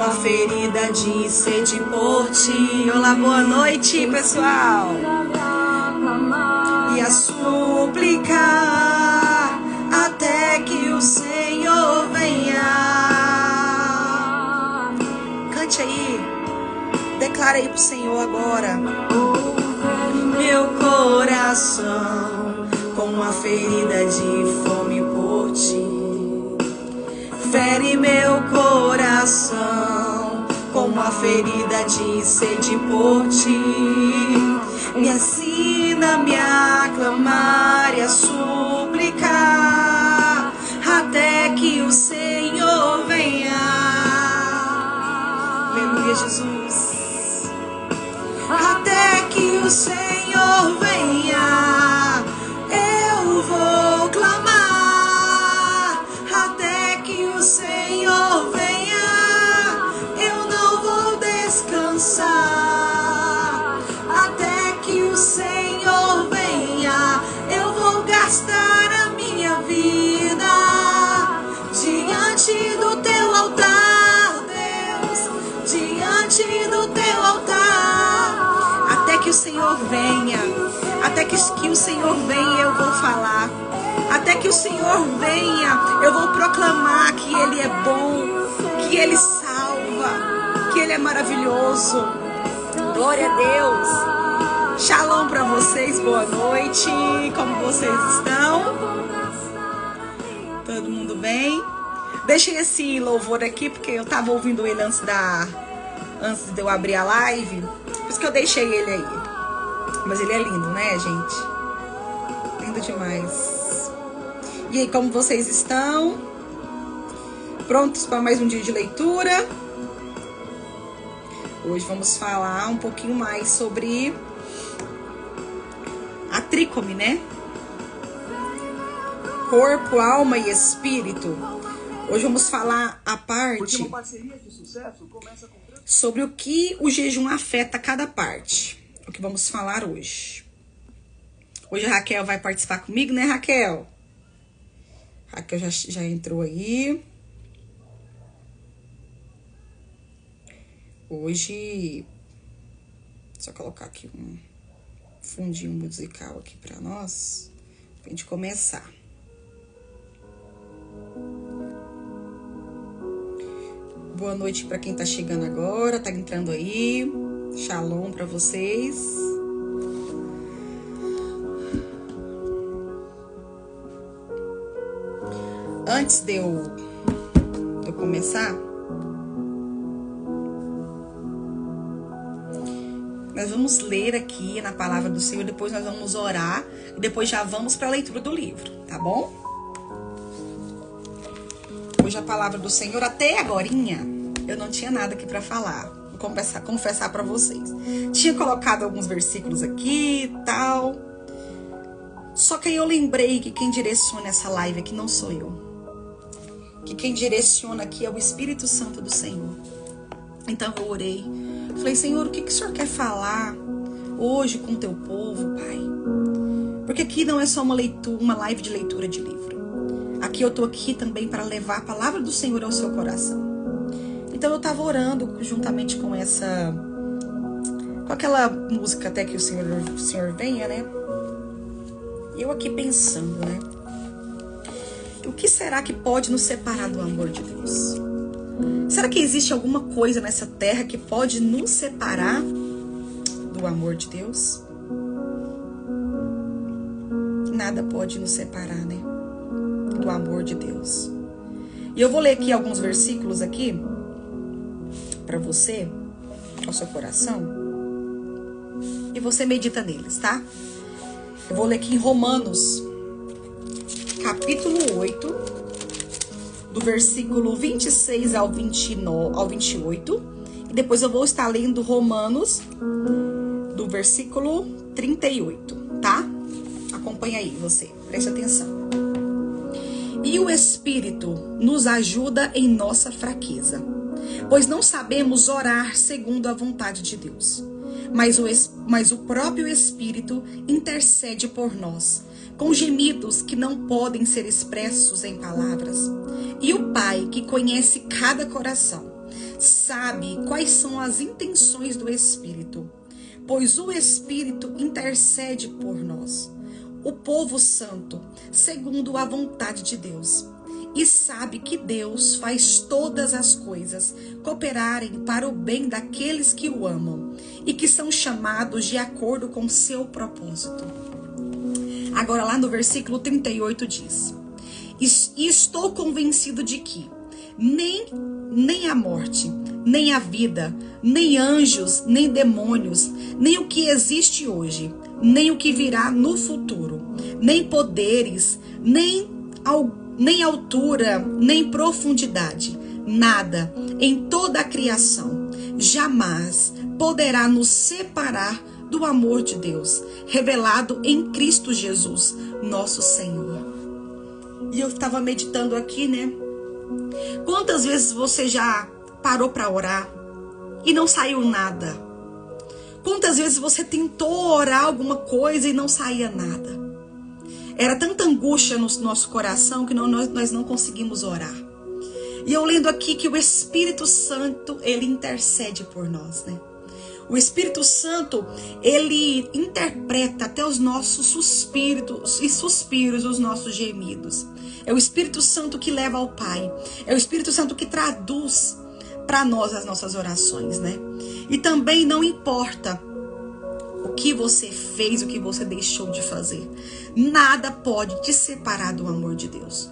com a ferida de sede por ti. Olá, boa noite, pessoal. E a suplicar até que o Senhor venha. Cante aí, declara aí pro Senhor agora. Meu coração com a ferida de fome por ti. Fere meu coração com a ferida de sede por ti. Me ensina-me a clamar e a suplicar até que o Senhor venha. Aleluia, Jesus. Até que o Senhor venha, eu vou clamar. Até que o Senhor venha, eu não vou descansar. Até que o Senhor venha, eu vou gastar a minha vida diante do teu altar, Deus, diante do teu altar. Até que o Senhor venha, até que o Senhor venha, eu vou falar. Até que o Senhor venha, eu vou proclamar que Ele é bom, que Ele salva, que Ele é maravilhoso. Glória a Deus. Shalom para vocês, boa noite. Como vocês estão? Todo mundo bem? Deixei esse louvor aqui porque eu tava ouvindo ele antes de eu abrir a live. Por isso que eu deixei ele aí. Mas ele é lindo, né, gente? Lindo demais. E aí, como vocês estão? Prontos para mais um dia de leitura? Hoje vamos falar um pouquinho mais sobre a trícome, né? Corpo, alma e espírito. Hoje vamos falar a parte sobre o que o jejum afeta cada parte. É o que vamos falar hoje. Hoje a Raquel vai participar comigo, né, Raquel? Raquel já entrou aí. Hoje, só colocar aqui um fundinho musical aqui pra nós, pra gente começar. Boa noite pra quem tá chegando agora, tá entrando aí. Shalom pra vocês. Antes de eu começar, nós vamos ler aqui na palavra do Senhor, depois nós vamos orar e depois já vamos para a leitura do livro, tá bom? Hoje a palavra do Senhor, até agorinha, eu não tinha nada aqui para falar, vou confessar para vocês. Tinha colocado alguns versículos aqui e tal, só que aí eu lembrei que quem direciona essa live aqui não sou eu. Que quem direciona aqui é o Espírito Santo do Senhor. Então eu orei. Falei, Senhor, o que o Senhor quer falar hoje com o teu povo, Pai? Porque aqui não é só uma live de leitura de livro. Aqui eu tô aqui também para levar a palavra do Senhor ao seu coração. Então eu tava orando juntamente com aquela música até que o Senhor venha, né? E eu aqui pensando, né? O que será que pode nos separar do amor de Deus? Será que existe alguma coisa nessa terra que pode nos separar do amor de Deus? Nada pode nos separar, né? Do amor de Deus. E eu vou ler aqui alguns versículos aqui para você, ao seu coração, e você medita neles, tá? Eu vou ler aqui em Romanos, capítulo 8, do versículo 26 ao 28. E depois eu vou estar lendo Romanos, do versículo 38, tá? Acompanha aí você, preste atenção. E o Espírito nos ajuda em nossa fraqueza, pois não sabemos orar segundo a vontade de Deus. Mas o próprio Espírito intercede por nós, com gemidos que não podem ser expressos em palavras. E o Pai, que conhece cada coração, sabe quais são as intenções do Espírito, pois o Espírito intercede por nós, o povo santo, segundo a vontade de Deus. E sabe que Deus faz todas as coisas cooperarem para o bem daqueles que o amam e que são chamados de acordo com seu propósito. Agora lá no versículo 38 diz: E estou convencido de que nem a morte, nem a vida, nem anjos, nem demônios, nem o que existe hoje, nem o que virá no futuro, nem poderes, nem altura, nem profundidade, nada em toda a criação jamais poderá nos separar do amor de Deus, revelado em Cristo Jesus, nosso Senhor. E eu estava meditando aqui, né? Quantas vezes você já parou para orar e não saiu nada? Quantas vezes você tentou orar alguma coisa e não saía nada? Era tanta angústia no nosso coração que nós não conseguimos orar. E eu lendo aqui que o Espírito Santo, ele intercede por nós, né? O Espírito Santo, ele interpreta até os nossos suspiros, os nossos gemidos. É o Espírito Santo que leva ao Pai. É o Espírito Santo que traduz para nós as nossas orações, né? E também não importa o que você fez, o que você deixou de fazer. Nada pode te separar do amor de Deus.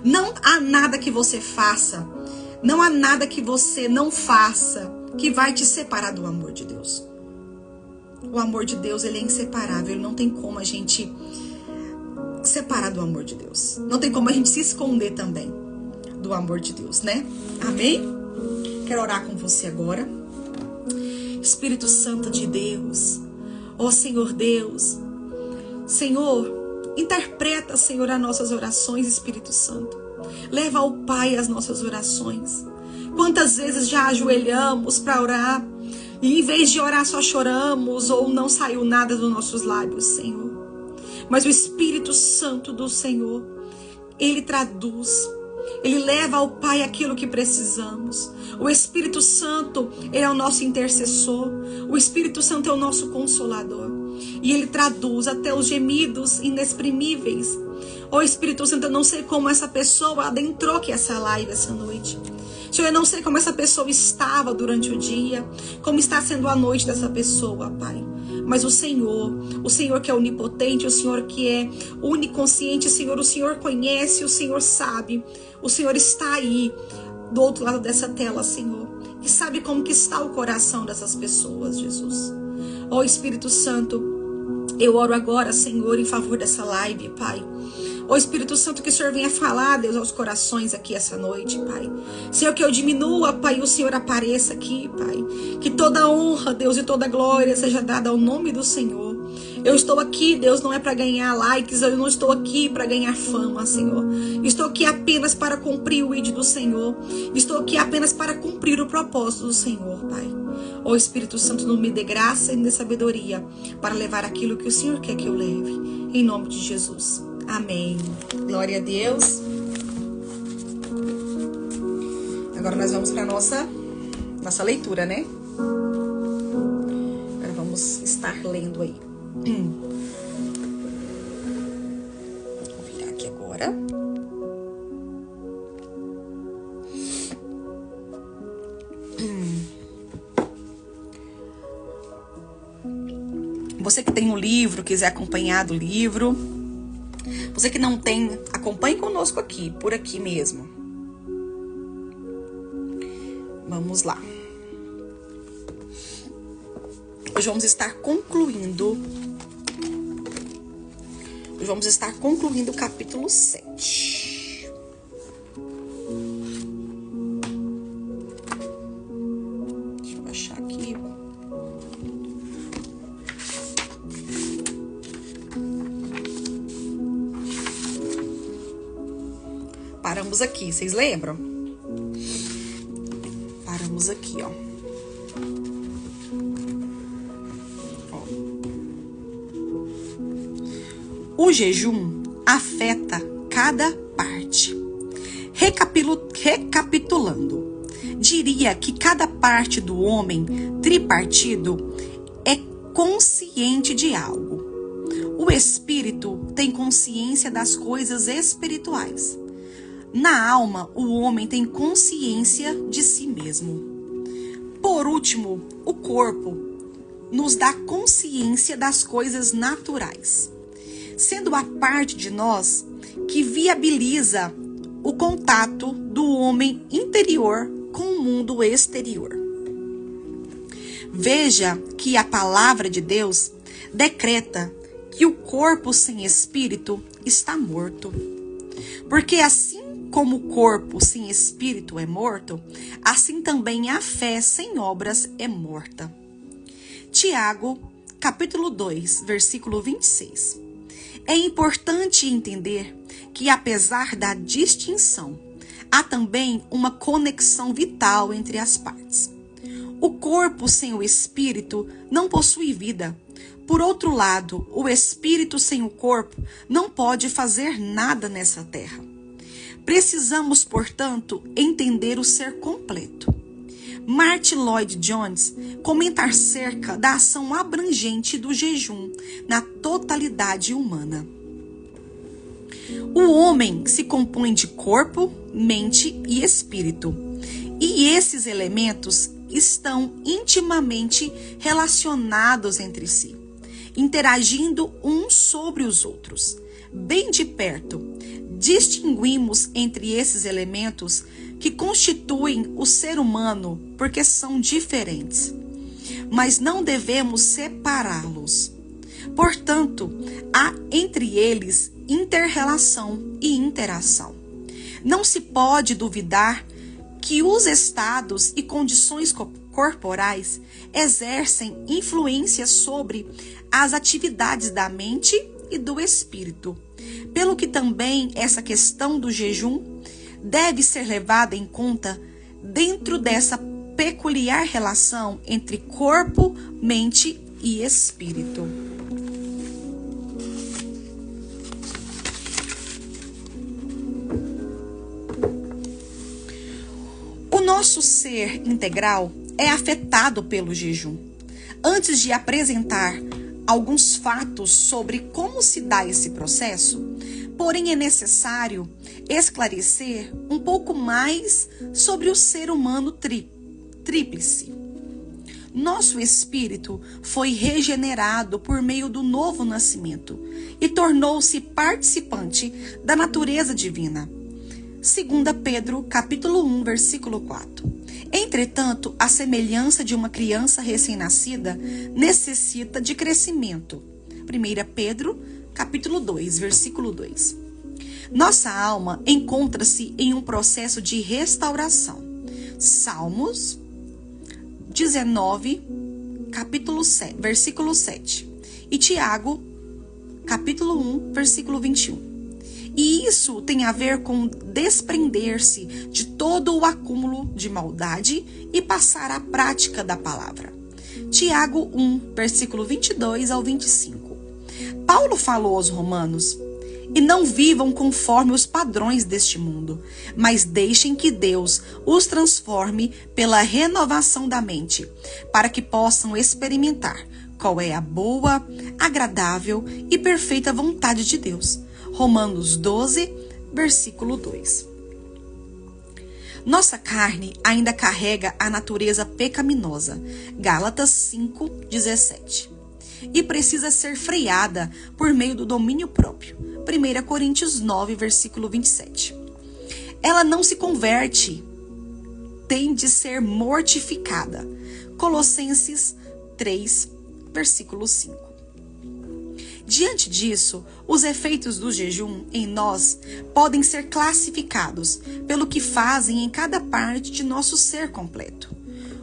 Não há nada que você faça, não há nada que você não faça que vai te separar do amor de Deus. O amor de Deus, ele é inseparável. Não tem como a gente separar do amor de Deus. Não tem como a gente se esconder também do amor de Deus, né? Amém? Quero orar com você agora. Espírito Santo de Deus, ó Senhor Deus, Senhor, interpreta, Senhor, as nossas orações, Espírito Santo. Leva ao Pai as nossas orações. Quantas vezes já ajoelhamos para orar e em vez de orar só choramos ou não saiu nada dos nossos lábios, Senhor. Mas o Espírito Santo do Senhor, ele traduz, ele leva ao Pai aquilo que precisamos. O Espírito Santo, ele é o nosso intercessor. O Espírito Santo é o nosso consolador. E ele traduz até os gemidos inexprimíveis. Ó Espírito Santo, eu não sei como essa pessoa adentrou aqui essa live essa noite. Senhor, eu não sei como essa pessoa estava durante o dia, como está sendo a noite dessa pessoa, Pai. Mas o Senhor que é onipotente, o Senhor que é onisciente, Senhor, o Senhor conhece, o Senhor sabe. O Senhor está aí, do outro lado dessa tela, Senhor. E sabe como que está o coração dessas pessoas, Jesus. Ó Espírito Santo, eu oro agora, Senhor, em favor dessa live, Pai. Ó Espírito Santo, que o Senhor venha falar, Deus, aos corações aqui essa noite, Pai. Senhor, que eu diminua, Pai, e o Senhor apareça aqui, Pai. Que toda honra, Deus, e toda glória seja dada ao nome do Senhor. Eu estou aqui, Deus, não é para ganhar likes, eu não estou aqui para ganhar fama, Senhor. Estou aqui apenas para cumprir o ID do Senhor. Estou aqui apenas para cumprir o propósito do Senhor, Pai. Ó Espírito Santo, não me dê graça e me dê sabedoria para levar aquilo que o Senhor quer que eu leve. Em nome de Jesus. Amém. Glória a Deus. Agora nós vamos para a nossa leitura, né? Agora vamos estar lendo aí. Vou virar aqui agora. Você que tem um livro, quiser acompanhar do livro. Você que não tem, acompanhe conosco aqui, por aqui mesmo. Vamos lá. Hoje vamos estar concluindo. O capítulo 7. Deixa eu achar aqui. Paramos aqui, vocês lembram? Paramos aqui, ó. O jejum afeta cada parte. Recapitulando, diria que cada parte do homem tripartido é consciente de algo. O espírito tem consciência das coisas espirituais. Na alma, o homem tem consciência de si mesmo. Por último, o corpo nos dá consciência das coisas naturais, sendo a parte de nós que viabiliza o contato do homem interior com o mundo exterior. Veja que a palavra de Deus decreta que o corpo sem espírito está morto. Porque assim como o corpo sem espírito é morto, assim também a fé sem obras é morta. Tiago, capítulo 2, versículo 26. É importante entender que, apesar da distinção, há também uma conexão vital entre as partes. O corpo sem o espírito não possui vida. Por outro lado, o espírito sem o corpo não pode fazer nada nessa terra. Precisamos, portanto, entender o ser completo. Martin Lloyd Jones comenta acerca da ação abrangente do jejum na totalidade humana. O homem se compõe de corpo, mente e espírito, e esses elementos estão intimamente relacionados entre si, interagindo uns sobre os outros. Bem de perto, distinguimos entre esses elementos que constituem o ser humano porque são diferentes, mas não devemos separá-los. Portanto, há entre eles inter-relação e interação. Não se pode duvidar que os estados e condições corporais exercem influência sobre as atividades da mente e do espírito, pelo que também essa questão do jejum deve ser levada em conta dentro dessa peculiar relação entre corpo, mente e espírito. O nosso ser integral é afetado pelo jejum. Antes de apresentar alguns fatos sobre como se dá esse processo, porém é necessário esclarecer um pouco mais sobre o ser humano tríplice. Nosso espírito foi regenerado por meio do novo nascimento e tornou-se participante da natureza divina. 2 Pedro, capítulo 1, versículo 4. Entretanto, a semelhança de uma criança recém-nascida necessita de crescimento. 1 Pedro, capítulo 2, versículo 2. Nossa alma encontra-se em um processo de restauração. Salmos 19, capítulo 7, versículo 7. E Tiago, capítulo 1, versículo 21. E isso tem a ver com desprender-se de todo o acúmulo de maldade e passar à prática da palavra. Tiago 1, versículo 22 ao 25. Paulo falou aos romanos: e não vivam conforme os padrões deste mundo, mas deixem que Deus os transforme pela renovação da mente, para que possam experimentar qual é a boa, agradável e perfeita vontade de Deus. Romanos 12, versículo 2. Nossa carne ainda carrega a natureza pecaminosa, Gálatas 5, 17. E precisa ser freada por meio do domínio próprio, 1 Coríntios 9, versículo 27. Ela não se converte, tem de ser mortificada, Colossenses 3, versículo 5. Diante disso, os efeitos do jejum em nós podem ser classificados pelo que fazem em cada parte de nosso ser completo.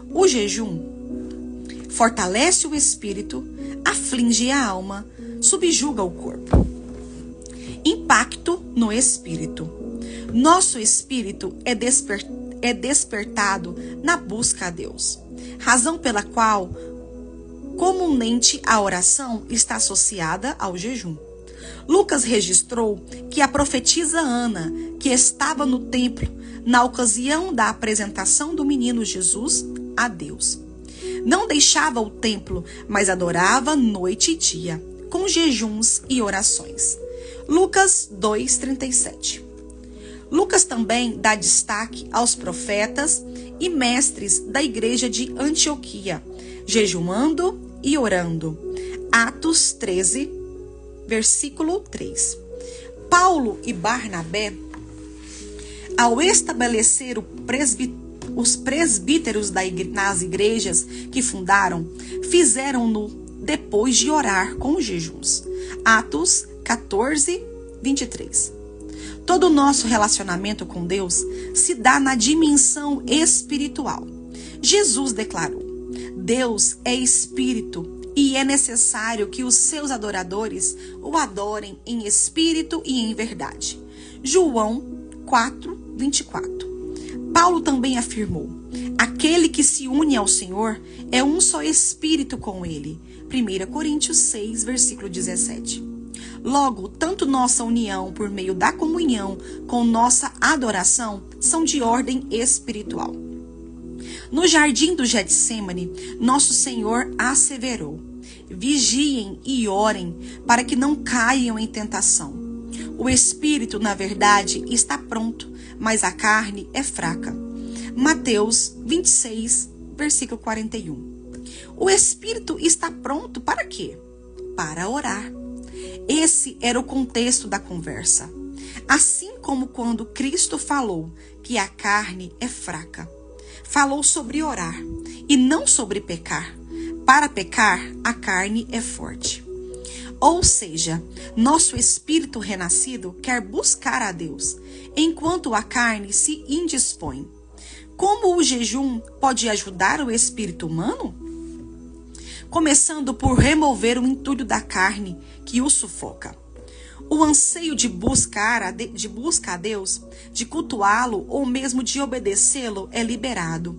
O jejum fortalece o espírito, aflige a alma, subjuga o corpo. Impacto no espírito. Nosso espírito é despertado na busca a Deus, razão pela qual comumente a oração está associada ao jejum. Lucas registrou que a profetisa Ana, que estava no templo na ocasião da apresentação do menino Jesus a Deus, não deixava o templo, mas adorava noite e dia, com jejuns e orações. Lucas 2:37. Lucas também dá destaque aos profetas e mestres da igreja de Antioquia, jejuando e orando. Atos 13, versículo 3. Paulo e Barnabé, ao estabelecer os presbíteros nas igrejas que fundaram, fizeram-no depois de orar com jejuns. Atos 14, 23. Todo o nosso relacionamento com Deus se dá na dimensão espiritual. Jesus declarou: Deus é espírito e é necessário que os seus adoradores o adorem em espírito e em verdade. João 4, 24. Paulo também afirmou: aquele que se une ao Senhor é um só espírito com ele. 1 Coríntios 6, versículo 17. Logo, tanto nossa união por meio da comunhão com nossa adoração são de ordem espiritual. No jardim do Getsêmani, nosso Senhor asseverou: vigiem e orem para que não caiam em tentação. O espírito, na verdade, está pronto, mas a carne é fraca. Mateus 26, versículo 41. O espírito está pronto para quê? Para orar. Esse era o contexto da conversa. Assim como quando Cristo falou que a carne é fraca, falou sobre orar e não sobre pecar. Para pecar, a carne é forte. Ou seja, nosso espírito renascido quer buscar a Deus, enquanto a carne se indispõe. Como o jejum pode ajudar o espírito humano? Começando por remover o entulho da carne que o sufoca. O anseio de busca a Deus, de cultuá-lo ou mesmo de obedecê-lo é liberado.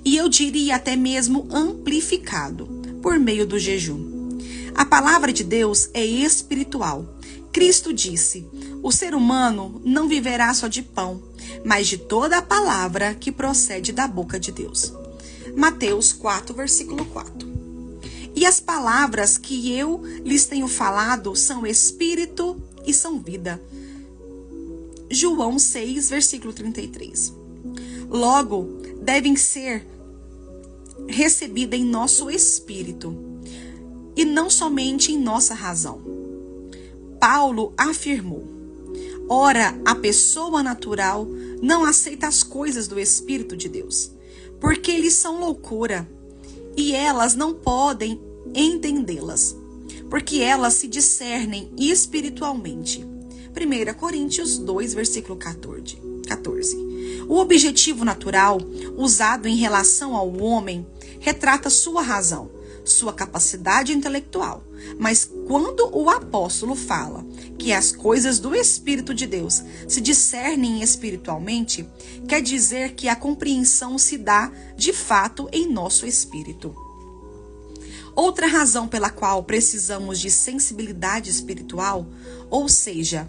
E eu diria até mesmo amplificado por meio do jejum. A palavra de Deus é espiritual. Cristo disse: o ser humano não viverá só de pão, mas de toda a palavra que procede da boca de Deus. Mateus 4, versículo 4. E as palavras que eu lhes tenho falado são espírito e são vida. João 6, versículo 33. Logo, devem ser recebidas em nosso espírito e não somente em nossa razão. Paulo afirmou: ora, a pessoa natural não aceita as coisas do Espírito de Deus, porque eles são loucura, e elas não podem entendê-las, porque elas se discernem espiritualmente. 1 Coríntios 2, versículo 14. O objetivo natural, usado em relação ao homem, retrata sua razão, sua capacidade intelectual. Mas quando o apóstolo fala que as coisas do Espírito de Deus se discernem espiritualmente, quer dizer que a compreensão se dá de fato em nosso espírito. Outra razão pela qual precisamos de sensibilidade espiritual, ou seja,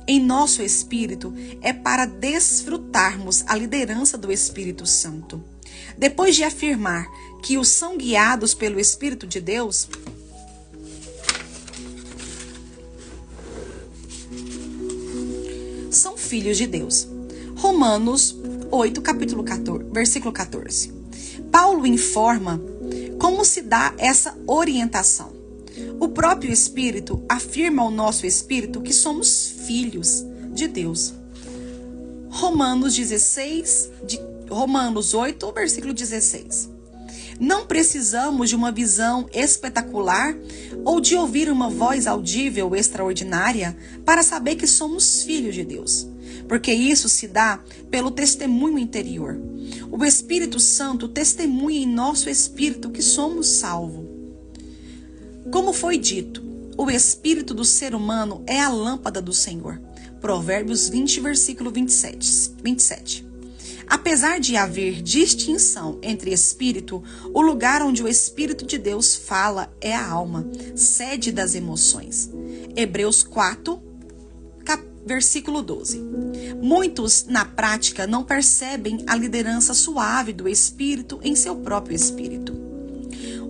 em nosso espírito, é para desfrutarmos a liderança do Espírito Santo. Depois de afirmar que os são guiados pelo Espírito de Deus, são filhos de Deus. Romanos 8, capítulo 14, versículo 14. Paulo informa como se dá essa orientação. O próprio Espírito afirma ao nosso espírito que somos filhos de Deus. Romanos 8, versículo 16. Não precisamos de uma visão espetacular ou de ouvir uma voz audível extraordinária para saber que somos filhos de Deus, porque isso se dá pelo testemunho interior. O Espírito Santo testemunha em nosso espírito que somos salvos. Como foi dito, o espírito do ser humano é a lâmpada do Senhor. Provérbios 20, versículo 27. Apesar de haver distinção entre espírito, o lugar onde o Espírito de Deus fala é a alma, sede das emoções. Hebreus 4, versículo 12. Muitos, na prática, não percebem a liderança suave do Espírito em seu próprio espírito.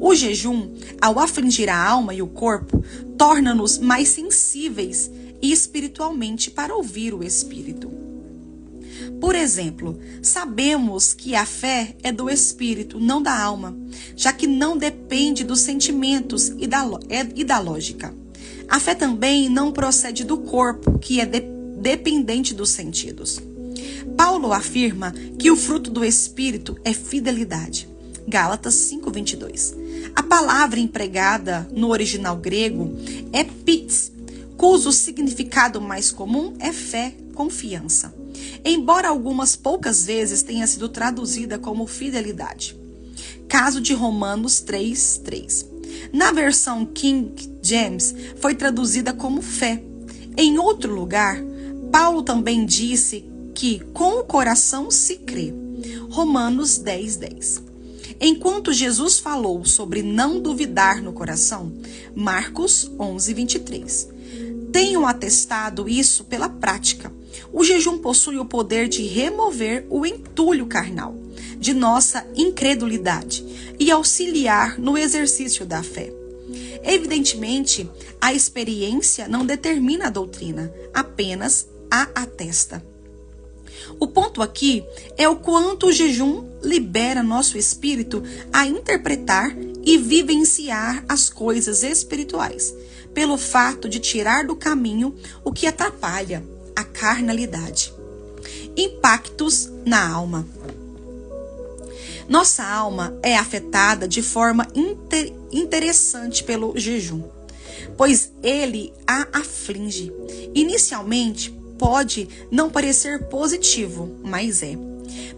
O jejum, ao afligir a alma e o corpo, torna-nos mais sensíveis e espiritualmente para ouvir o Espírito. Por exemplo, sabemos que a fé é do Espírito, não da alma, já que não depende dos sentimentos e da lógica. A fé também não procede do corpo, que é dependente dos sentidos. Paulo afirma que o fruto do Espírito é fidelidade. Gálatas 5:22. A palavra empregada no original grego é pits, cujo significado mais comum é fé, confiança, embora algumas poucas vezes tenha sido traduzida como fidelidade. Caso de Romanos 3:3. Na versão King James, foi traduzida como fé. Em outro lugar, Paulo também disse que com o coração se crê. Romanos 10:10. Enquanto Jesus falou sobre não duvidar no coração, Marcos 11:23. Tenho atestado isso pela prática. O jejum possui o poder de remover o entulho carnal de nossa incredulidade e auxiliar no exercício da fé. Evidentemente, a experiência não determina a doutrina, apenas a atesta. O ponto aqui é o quanto o jejum libera nosso espírito a interpretar e vivenciar as coisas espirituais, pelo fato de tirar do caminho o que atrapalha a carnalidade. Impactos na alma. Nossa alma é afetada de forma interessante pelo jejum, pois ele a aflige. Inicialmente, pode não parecer positivo, mas é.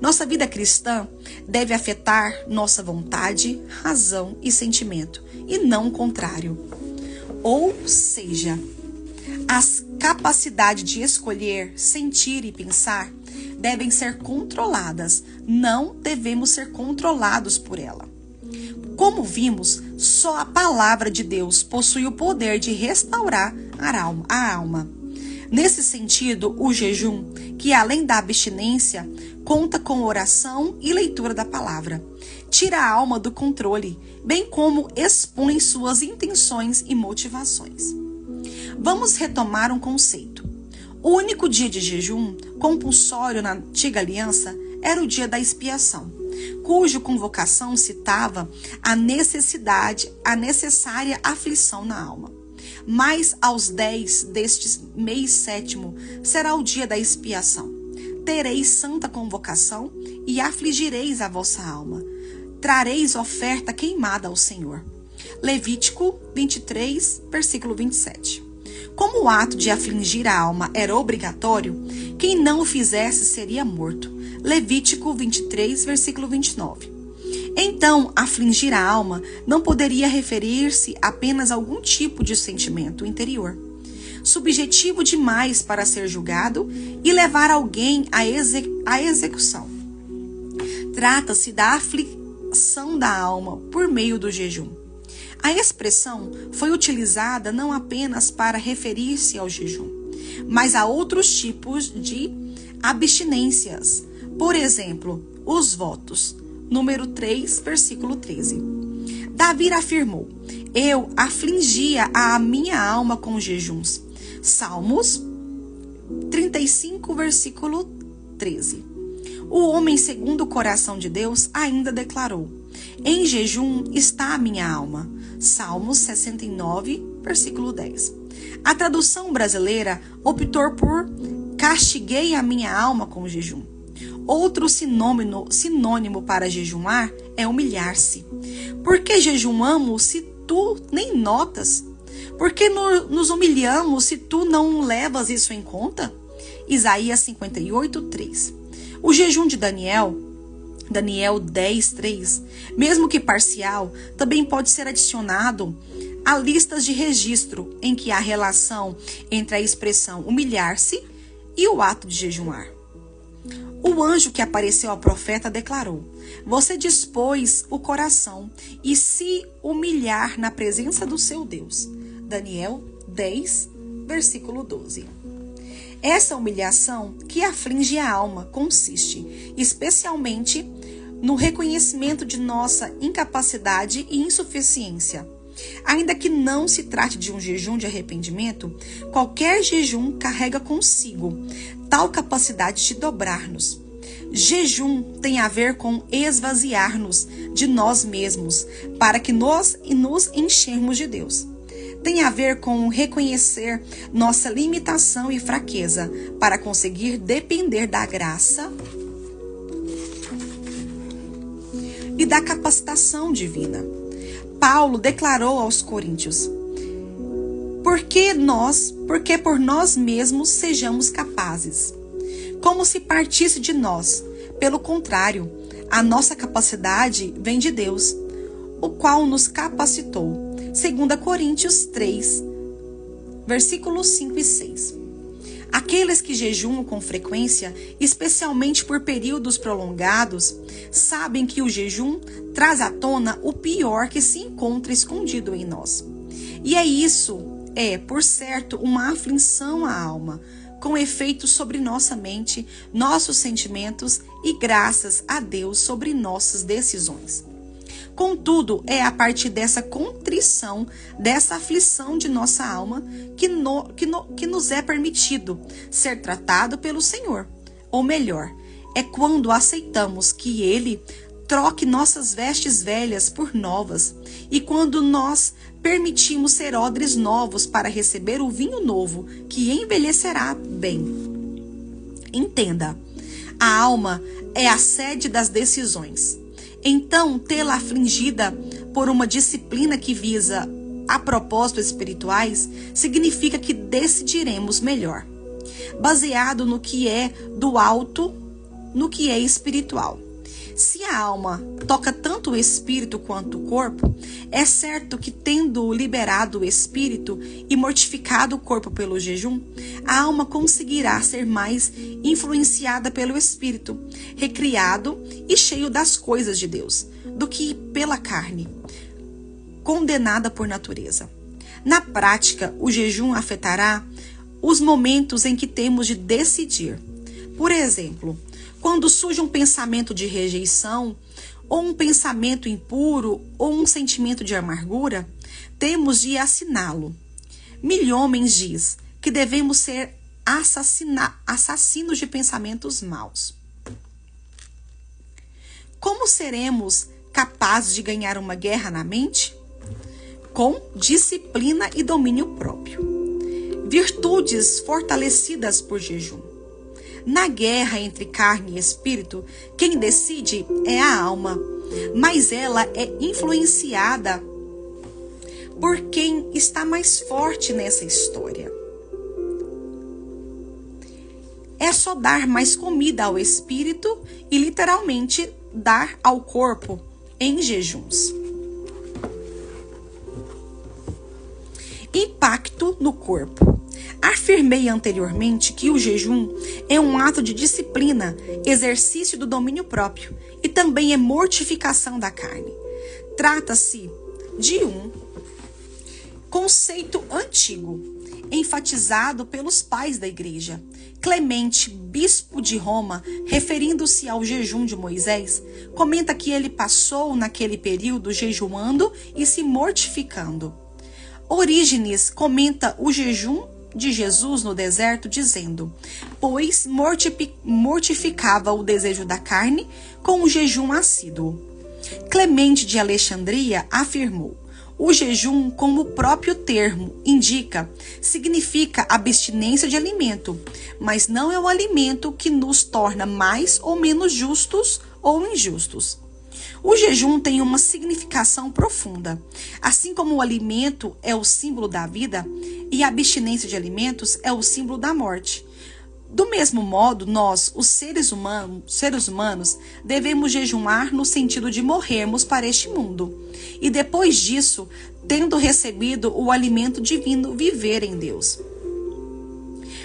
Nossa vida cristã deve afetar nossa vontade, razão e sentimento, e não o contrário. Ou seja, as capacidades de escolher, sentir e pensar devem ser controladas, não devemos ser controlados por ela. Como vimos, só a palavra de Deus possui o poder de restaurar a alma. Nesse sentido, o jejum, que além da abstinência, conta com oração e leitura da palavra, tira a alma do controle, bem como expõe suas intenções e motivações. Vamos retomar um conceito. O único dia de jejum compulsório na antiga aliança era o dia da expiação, cuja convocação citava a necessária aflição na alma. Mas aos 10 deste mês sétimo será o dia da expiação. Tereis santa convocação e afligireis a vossa alma. Trareis oferta queimada ao Senhor. Levítico 23, versículo 27. Como o ato de afligir a alma era obrigatório, quem não o fizesse seria morto. Levítico 23, versículo 29. Então, afligir a alma não poderia referir-se apenas a algum tipo de sentimento interior, subjetivo demais para ser julgado e levar alguém à execução. Trata-se da aflição da alma por meio do jejum. A expressão foi utilizada não apenas para referir-se ao jejum, mas a outros tipos de abstinências. Por exemplo, os votos. Número 3, versículo 13. Davi afirmou: eu afligia a minha alma com jejuns. Salmos 35, versículo 13. O homem segundo o coração de Deus ainda declarou: em jejum está a minha alma. Salmos 69, versículo 10. A tradução brasileira optou por castiguei a minha alma com jejum. Outro sinônimo para jejuar é humilhar-se. Por que jejuamos se tu nem notas? Por que nos humilhamos se tu não levas isso em conta? Isaías 58, 3. O jejum de Daniel 10, 3, mesmo que parcial, também pode ser adicionado a listas de registro em que há relação entre a expressão humilhar-se e o ato de jejuar. O anjo que apareceu ao profeta declarou: você dispôs o coração e se humilhar na presença do seu Deus. Daniel 10, versículo 12. Essa humilhação que aflige a alma consiste, especialmente, no reconhecimento de nossa incapacidade e insuficiência. Ainda que não se trate de um jejum de arrependimento, qualquer jejum carrega consigo tal capacidade de dobrar-nos. Jejum tem a ver com esvaziar-nos de nós mesmos para que nos enchermos de Deus. Tem a ver com reconhecer nossa limitação e fraqueza para conseguir depender da graça e da capacitação divina. Paulo declarou aos coríntios: porque por nós mesmos sejamos capazes, como se partisse de nós. Pelo contrário, a nossa capacidade vem de Deus, o qual nos capacitou. 2 Coríntios 3, versículos 5 e 6. Aqueles que jejuam com frequência, especialmente por períodos prolongados, sabem que o jejum traz à tona o pior que se encontra escondido em nós. E por certo, uma aflição à alma, com efeito sobre nossa mente, nossos sentimentos e, graças a Deus, sobre nossas decisões. Contudo, é a partir dessa contrição, dessa aflição de nossa alma, que nos é permitido ser tratado pelo Senhor. Ou melhor, é quando aceitamos que Ele troque nossas vestes velhas por novas, e quando nós permitimos ser odres novos para receber o vinho novo, que envelhecerá bem. Entenda, a alma é a sede das decisões. Então, tê-la afligida por uma disciplina que visa a propósitos espirituais significa que decidiremos melhor, baseado no que é do alto, no que é espiritual. Se a alma toca tanto o espírito quanto o corpo, é certo que, tendo liberado o espírito e mortificado o corpo pelo jejum, a alma conseguirá ser mais influenciada pelo espírito, recriado e cheio das coisas de Deus, do que pela carne, condenada por natureza. Na prática, o jejum afetará os momentos em que temos de decidir. Por exemplo, quando surge um pensamento de rejeição, ou um pensamento impuro, ou um sentimento de amargura, temos de assiná-lo. Milhomens diz que devemos ser assassinos de pensamentos maus. Como seremos capazes de ganhar uma guerra na mente? Com disciplina e domínio próprio. Virtudes fortalecidas por jejum. Na guerra entre carne e espírito, quem decide é a alma, mas ela é influenciada por quem está mais forte nessa história. É só dar mais comida ao espírito e literalmente dar ao corpo em jejuns. Impacto no corpo. Afirmei anteriormente que o jejum é um ato de disciplina, exercício do domínio próprio e também é mortificação da carne. Trata-se de um conceito antigo, enfatizado pelos pais da igreja. Clemente, bispo de Roma, referindo-se ao jejum de Moisés, comenta que ele passou naquele período jejuando e se mortificando. Orígenes comenta o jejum de Jesus no deserto, dizendo: pois mortificava o desejo da carne com o jejum assíduo. Clemente de Alexandria afirmou: o jejum, como o próprio termo indica, significa abstinência de alimento, mas não é o alimento que nos torna mais ou menos justos ou injustos. O jejum tem uma significação profunda. Assim como o alimento é o símbolo da vida e a abstinência de alimentos é o símbolo da morte. Do mesmo modo, nós, os seres humanos, devemos jejuar no sentido de morrermos para este mundo. E depois disso, tendo recebido o alimento divino, viver em Deus.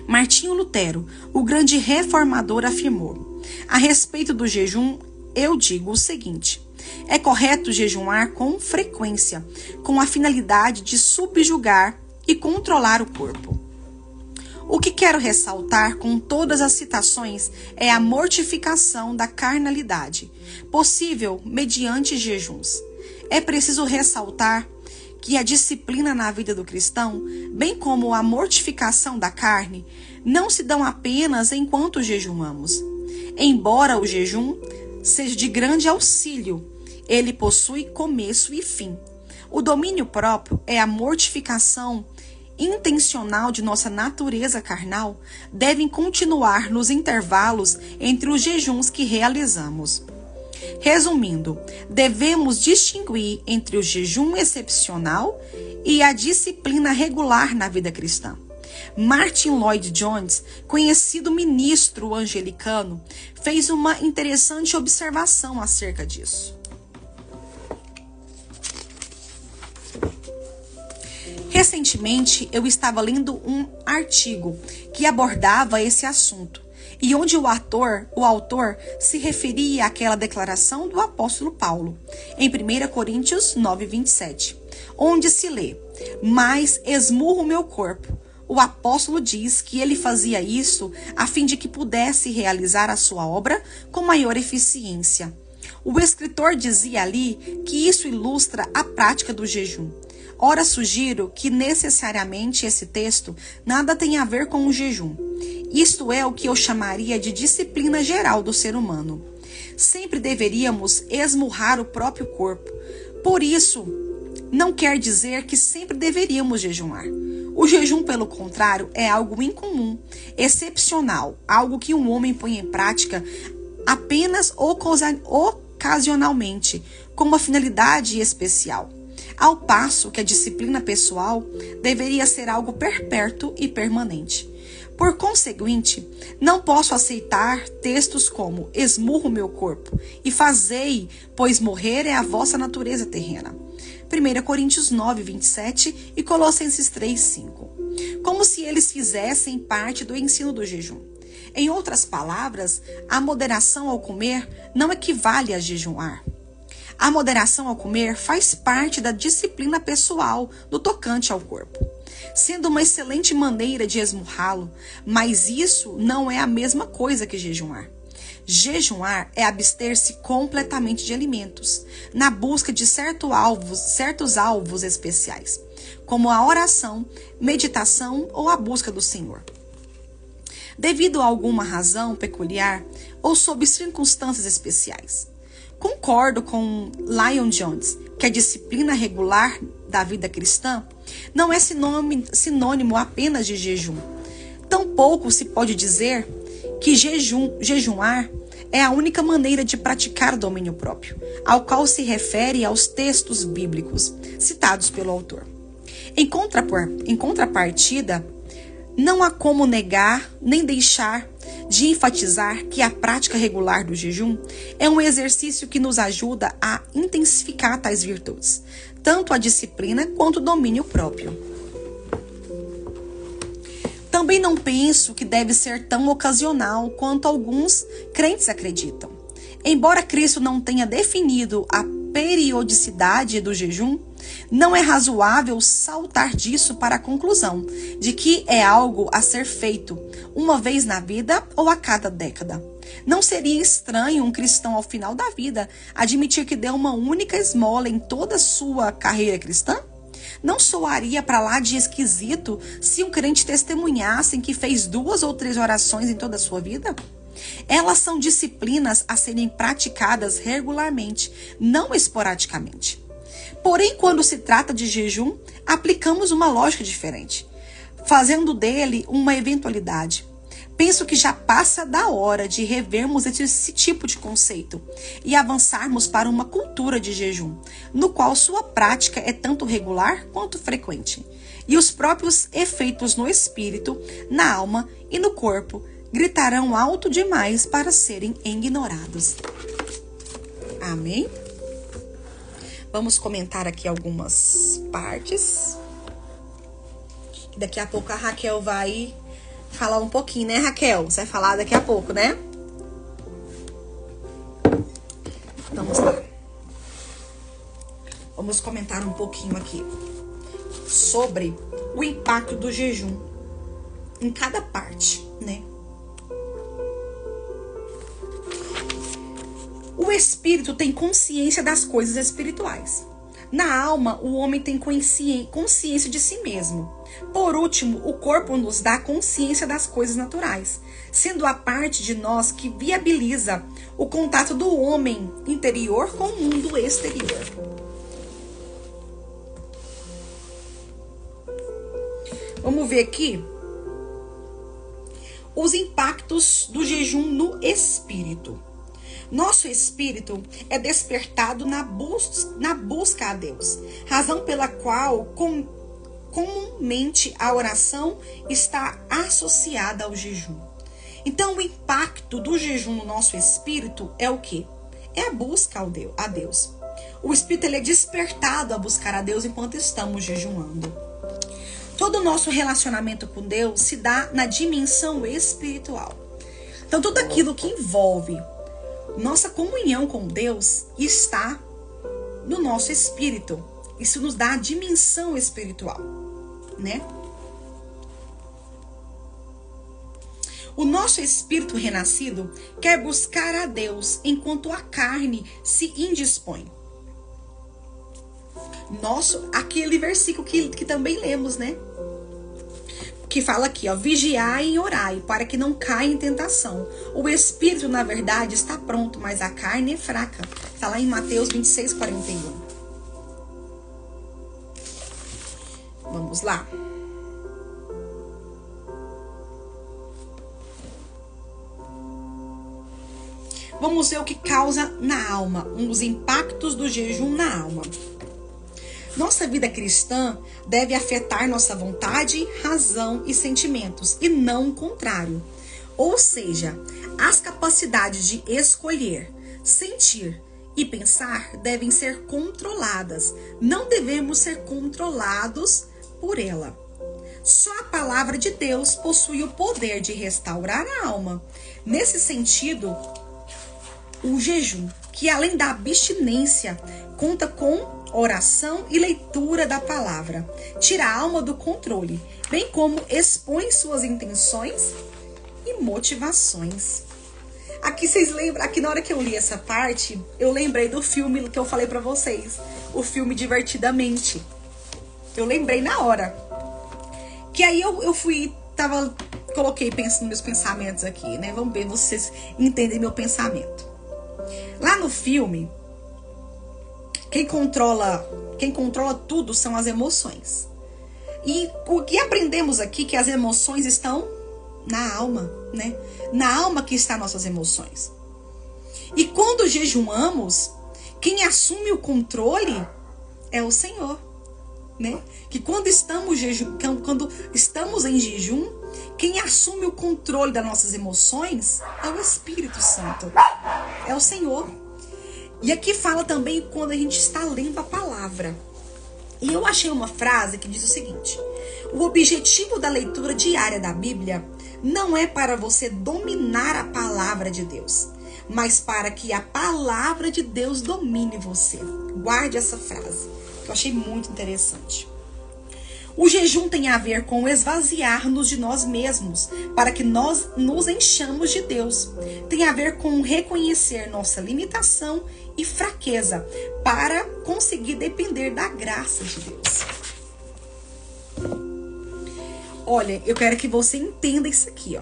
Martinho Lutero, o grande reformador, afirmou: a respeito do jejum, eu digo o seguinte: é correto jejuar com frequência, com a finalidade de subjugar e controlar o corpo. O que quero ressaltar com todas as citações é a mortificação da carnalidade, possível mediante jejuns. É preciso ressaltar que a disciplina na vida do cristão, bem como a mortificação da carne, não se dão apenas enquanto jejuamos. Embora o jejum seja de grande auxílio, ele possui começo e fim. O domínio próprio é a mortificação intencional de nossa natureza carnal, devem continuar nos intervalos entre os jejuns que realizamos. Resumindo, devemos distinguir entre o jejum excepcional e a disciplina regular na vida cristã. Martin Lloyd Jones, conhecido ministro angelicano, fez uma interessante observação acerca disso. Recentemente, eu estava lendo um artigo que abordava esse assunto e onde o autor se referia àquela declaração do apóstolo Paulo, em 1 Coríntios 9:27, onde se lê: "Mas esmurro o meu corpo." O apóstolo diz que ele fazia isso a fim de que pudesse realizar a sua obra com maior eficiência. O escritor dizia ali que isso ilustra a prática do jejum. Ora, sugiro que necessariamente esse texto nada tem a ver com o jejum. Isto é o que eu chamaria de disciplina geral do ser humano. Sempre deveríamos esmurrar o próprio corpo. Por isso, não quer dizer que sempre deveríamos jejuar. O jejum, pelo contrário, é algo incomum, excepcional, algo que um homem põe em prática apenas ocasionalmente, com uma finalidade especial. Ao passo que a disciplina pessoal deveria ser algo perpétuo e permanente. Por conseguinte, não posso aceitar textos como "esmurro meu corpo" e "fazei, pois morrer é a vossa natureza terrena." 1 Coríntios 9:27 e Colossenses 3:5. Como se eles fizessem parte do ensino do jejum. Em outras palavras, a moderação ao comer não equivale a jejuar. A moderação ao comer faz parte da disciplina pessoal do tocante ao corpo, sendo uma excelente maneira de esmurrá-lo, mas isso não é a mesma coisa que jejuar. Jejuar é abster-se completamente de alimentos, na busca de certos alvos especiais, como a oração, meditação ou a busca do Senhor. Devido a alguma razão peculiar ou sob circunstâncias especiais. Concordo com Lloyd Jones que a disciplina regular da vida cristã não é sinônimo apenas de jejum. Tampouco se pode dizer que jejuar é a única maneira de praticar o domínio próprio, ao qual se refere aos textos bíblicos citados pelo autor. Em contrapartida, não há como negar nem deixar de enfatizar que a prática regular do jejum é um exercício que nos ajuda a intensificar tais virtudes, tanto a disciplina quanto o domínio próprio. Também não penso que deve ser tão ocasional quanto alguns crentes acreditam. Embora Cristo não tenha definido a periodicidade do jejum, não é razoável saltar disso para a conclusão de que é algo a ser feito uma vez na vida ou a cada década. Não seria estranho um cristão ao final da vida admitir que deu uma única esmola em toda a sua carreira cristã? Não soaria para lá de esquisito se um crente testemunhasse que fez 2 ou 3 orações em toda a sua vida? Elas são disciplinas a serem praticadas regularmente, não esporadicamente. Porém, quando se trata de jejum, aplicamos uma lógica diferente, fazendo dele uma eventualidade. Penso que já passa da hora de revermos esse tipo de conceito e avançarmos para uma cultura de jejum, no qual sua prática é tanto regular quanto frequente, e os próprios efeitos no espírito, na alma e no corpo gritarão alto demais para serem ignorados. Amém? Vamos comentar aqui algumas partes. Daqui a pouco a Raquel vai falar um pouquinho, né, Raquel? Você vai falar daqui a pouco, né? Vamos lá. Vamos comentar um pouquinho aqui sobre o impacto do jejum em cada parte, né? O espírito tem consciência das coisas espirituais. Na alma, o homem tem consciência de si mesmo. Por último, o corpo nos dá consciência das coisas naturais, sendo a parte de nós que viabiliza o contato do homem interior com o mundo exterior. Vamos ver aqui os impactos do jejum no espírito. Nosso espírito é despertado na busca a Deus, razão pela qual comumente a oração está associada ao jejum. Então, o impacto do jejum no nosso espírito é o quê? É a busca a Deus. O espírito ele é despertado a buscar a Deus enquanto estamos jejuando. Todo o nosso relacionamento com Deus se dá na dimensão espiritual. Então, tudo aquilo que envolve nossa comunhão com Deus está no nosso espírito. Isso nos dá a dimensão espiritual, né? O nosso espírito renascido quer buscar a Deus enquanto a carne se indispõe. Aquele versículo que também lemos, né? Que fala aqui, ó, vigiai e orai, para que não caia em tentação. O espírito, na verdade, está pronto, mas a carne é fraca. Está lá em Mateus 26, 41. Vamos lá. Vamos ver o que causa na alma, os impactos do jejum na alma. Nossa vida cristã deve afetar nossa vontade, razão e sentimentos, e não o contrário. Ou seja, as capacidades de escolher, sentir e pensar devem ser controladas. Não devemos ser controlados por ela. Só a palavra de Deus possui o poder de restaurar a alma. Nesse sentido, o jejum, que além da abstinência, conta com oração e leitura da palavra, tira a alma do controle, bem como expõe suas intenções e motivações. Aqui vocês lembram, aqui na hora que eu li essa parte, eu lembrei do filme que eu falei pra vocês, o filme Divertidamente. Eu lembrei na hora. Que aí eu coloquei pensando meus pensamentos aqui, né? Vamos ver, vocês entendem meu pensamento. Lá no filme, quem controla tudo são as emoções. E o que aprendemos aqui é que as emoções estão na alma, né? Na alma que estão nossas emoções. E quando jejuamos, quem assume o controle é o Senhor, né? Que quando estamos em jejum, quem assume o controle das nossas emoções é o Espírito Santo, é o Senhor. E aqui fala também quando a gente está lendo a palavra. E eu achei uma frase que diz o seguinte: o objetivo da leitura diária da Bíblia não é para você dominar a palavra de Deus, mas para que a palavra de Deus domine você. Guarde essa frase, que eu achei muito interessante. O jejum tem a ver com esvaziar-nos de nós mesmos, para que nós nos enchamos de Deus. Tem a ver com reconhecer nossa limitação e fraqueza, para conseguir depender da graça de Deus. Olha, eu quero que você entenda isso aqui, ó.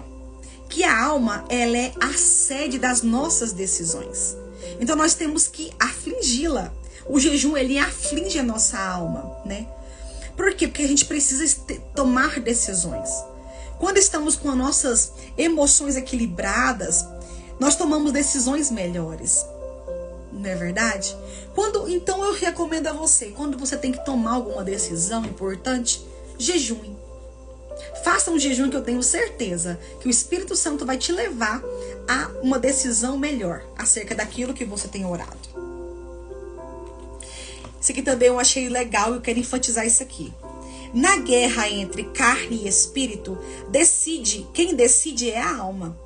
Que a alma, ela é a sede das nossas decisões. Então nós temos que afligi-la. O jejum, ele aflige a nossa alma, né? Por quê? Porque a gente precisa tomar decisões. Quando estamos com as nossas emoções equilibradas, nós tomamos decisões melhores. Não é verdade? Então eu recomendo a você, quando você tem que tomar alguma decisão importante, jejue. Faça um jejum que eu tenho certeza que o Espírito Santo vai te levar a uma decisão melhor acerca daquilo que você tem orado. Isso aqui também eu achei legal e eu quero enfatizar isso aqui. Na guerra entre carne e espírito, quem decide é a alma.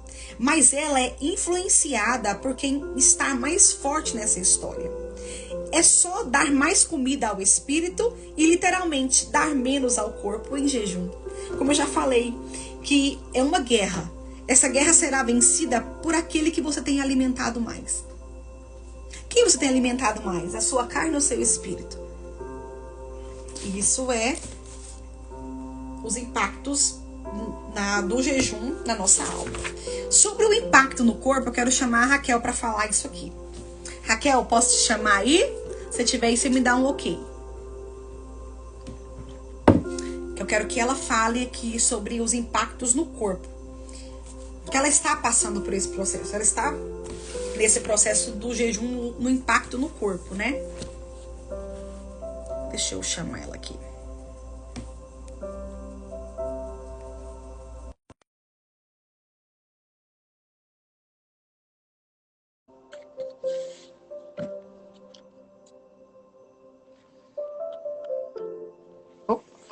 Mas ela é influenciada por quem está mais forte nessa história. É só dar mais comida ao espírito e literalmente dar menos ao corpo em jejum. Como eu já falei, que é uma guerra. Essa guerra será vencida por aquele que você tem alimentado mais. Quem você tem alimentado mais? A sua carne ou o seu espírito? Isso é os impactos do jejum na nossa alma. Sobre o impacto no corpo, eu quero chamar a Raquel para falar isso aqui. Raquel, posso te chamar aí? Se tiver aí, você me dá um ok. Eu quero que ela fale aqui sobre os impactos no corpo. Porque ela está passando por esse processo. Ela está nesse processo do jejum no impacto no corpo, né? Deixa eu chamar ela aqui.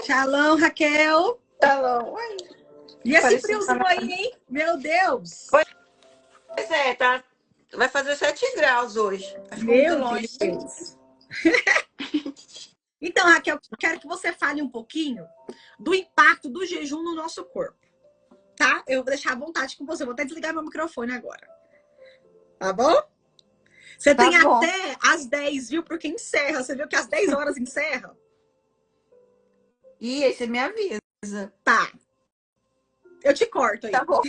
Shalom, Raquel. Shalom. Uai, E esse parecia friozinho aí, hein? Meu Deus. Pois é, tá. Vai fazer 7 graus hoje. Ficou muito Meu longe. Deus. Então, Raquel, quero que você fale um pouquinho do impacto do jejum no nosso corpo, tá? Eu vou deixar à vontade com você. Vou até desligar meu microfone agora. Tá bom? Você Tá tem bom. até às 10, viu? Porque encerra. Você viu que às 10 horas encerra? E aí você me avisa. Tá. Eu te corto Tá aí. bom.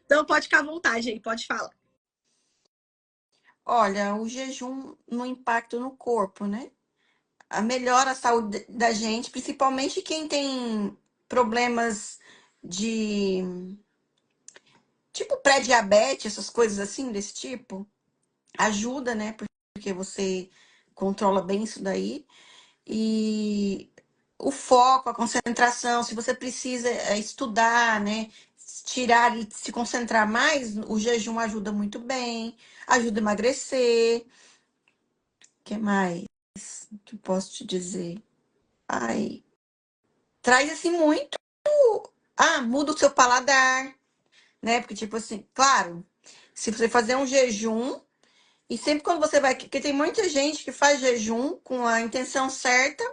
Então pode ficar à vontade aí, pode falar. Olha, o jejum no impacto no corpo, né? Melhora a saúde da gente, principalmente quem tem problemas de tipo pré-diabetes, essas coisas assim, desse tipo. Ajuda, né? Porque você controla bem isso daí. E o foco, a concentração, se você precisa estudar, né? Tirar e se concentrar mais, o jejum ajuda muito bem, ajuda a emagrecer. O que mais que eu posso te dizer? Ai, traz assim muito. Ah, muda o seu paladar, né? Porque, tipo assim, claro, se você fazer um jejum, e sempre quando você vai. Porque tem muita gente que faz jejum com a intenção certa,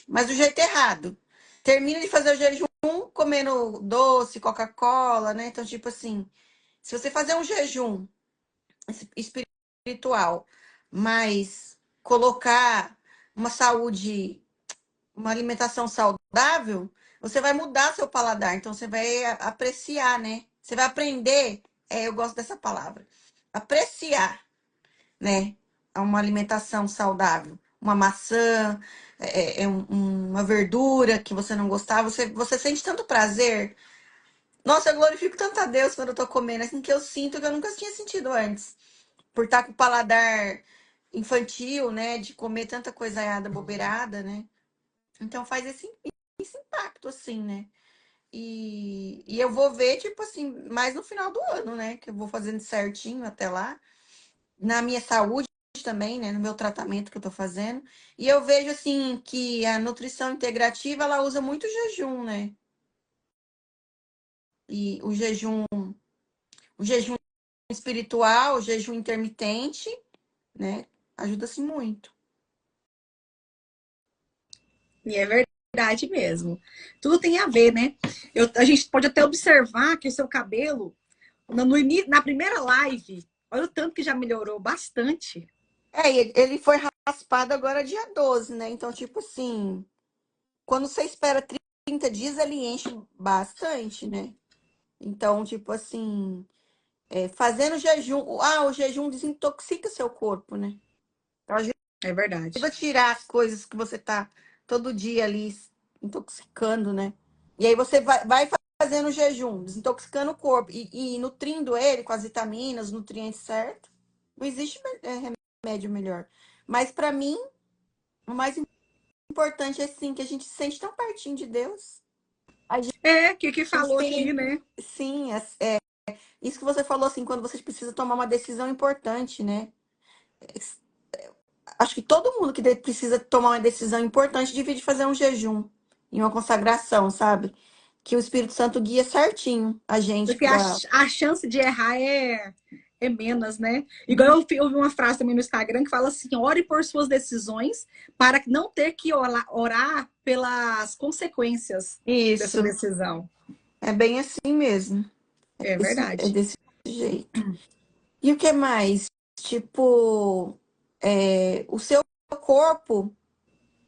mas do jeito errado. Termina de fazer o jejum comendo doce, Coca-Cola, né? Então, tipo assim, se você fazer um jejum espiritual, mas colocar uma saúde, uma alimentação saudável, você vai mudar seu paladar. Então, você vai apreciar, né? Você vai aprender, eu gosto dessa palavra, apreciar, né? Uma alimentação saudável. Uma maçã, uma verdura que você não gostava, você sente tanto prazer. Nossa, eu glorifico tanto a Deus quando eu tô comendo, assim, que eu sinto que eu nunca tinha sentido antes. Por estar com o paladar infantil, né? De comer tanta coisaiada bobeirada, né? Então faz esse impacto, assim, né? E eu vou ver, tipo assim, mais no final do ano, né? Que eu vou fazendo certinho até lá. Na minha saúde também, né, no meu tratamento que eu tô fazendo. E eu vejo assim que a nutrição integrativa ela usa muito jejum, né? E o jejum espiritual, o jejum intermitente, né, ajuda-se muito. E é verdade mesmo. Tudo tem a ver, né? A gente pode até observar que o seu cabelo, na primeira live, olha o tanto que já melhorou bastante. Ele foi raspado agora dia 12, né? Então, tipo assim, quando você espera 30 dias, ele enche bastante, né? Então, tipo assim, fazendo jejum, o jejum desintoxica seu corpo, né? Então, É verdade. ajuda a tirar as coisas que você tá todo dia ali intoxicando, né? E aí você vai fazendo jejum, desintoxicando o corpo e nutrindo ele com as vitaminas, os nutrientes certos. Não existe remédio melhor. Mas para mim, o mais importante é assim, que a gente se sente tão pertinho de Deus. A Que gente falou aqui, tem, né? sim, isso que você falou assim, quando você precisa tomar uma decisão importante, né? Acho que todo mundo que precisa tomar uma decisão importante devia de fazer um jejum e uma consagração, sabe? Que o Espírito Santo guia certinho a gente Porque para. a chance de errar menos, né? Igual eu vi uma frase também no Instagram que fala assim: ore por suas decisões para não ter que orar pelas consequências dessa Isso. decisão. É bem assim mesmo. É É verdade. desse jeito. E o que mais? Tipo, o seu corpo,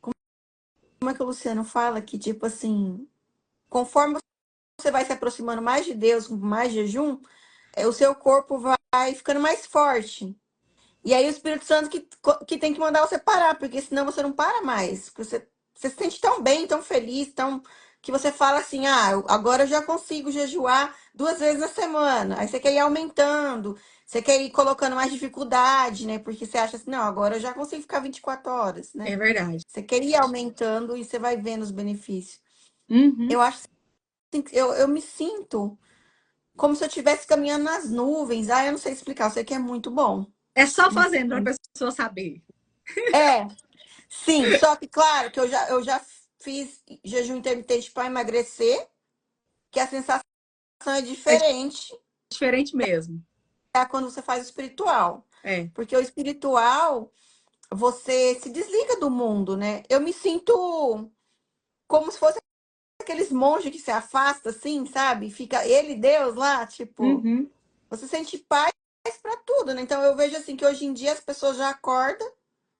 como é que o Luciano fala? Que, tipo assim, conforme você vai se aproximando mais de Deus, com mais jejum, o seu corpo vai ficando mais forte. E aí o Espírito Santo que tem que mandar você parar, porque senão você não para mais. Porque você se sente tão bem, tão feliz, tão que você fala assim, agora eu já consigo jejuar 2 vezes na semana. Aí você quer ir aumentando, você quer ir colocando mais dificuldade, né? Porque você acha assim, não, agora eu já consigo ficar 24 horas, né? É verdade. Você quer ir aumentando e você vai vendo os benefícios. Uhum. Eu acho assim, eu me sinto como se eu estivesse caminhando nas nuvens. Eu não sei explicar, eu sei que é muito bom. É só Muito fazendo para bom. a pessoa saber. É, sim, só que claro que eu já fiz jejum intermitente para emagrecer, que a sensação é É diferente diferente mesmo. da quando você faz o espiritual. É. Porque o espiritual, você se desliga do mundo, né? Eu me sinto como se fosse aqueles monges que se afasta assim, sabe? Fica ele, Deus lá, tipo, Uhum. você sente paz para tudo, né? Então eu vejo assim que hoje em dia as pessoas já acordam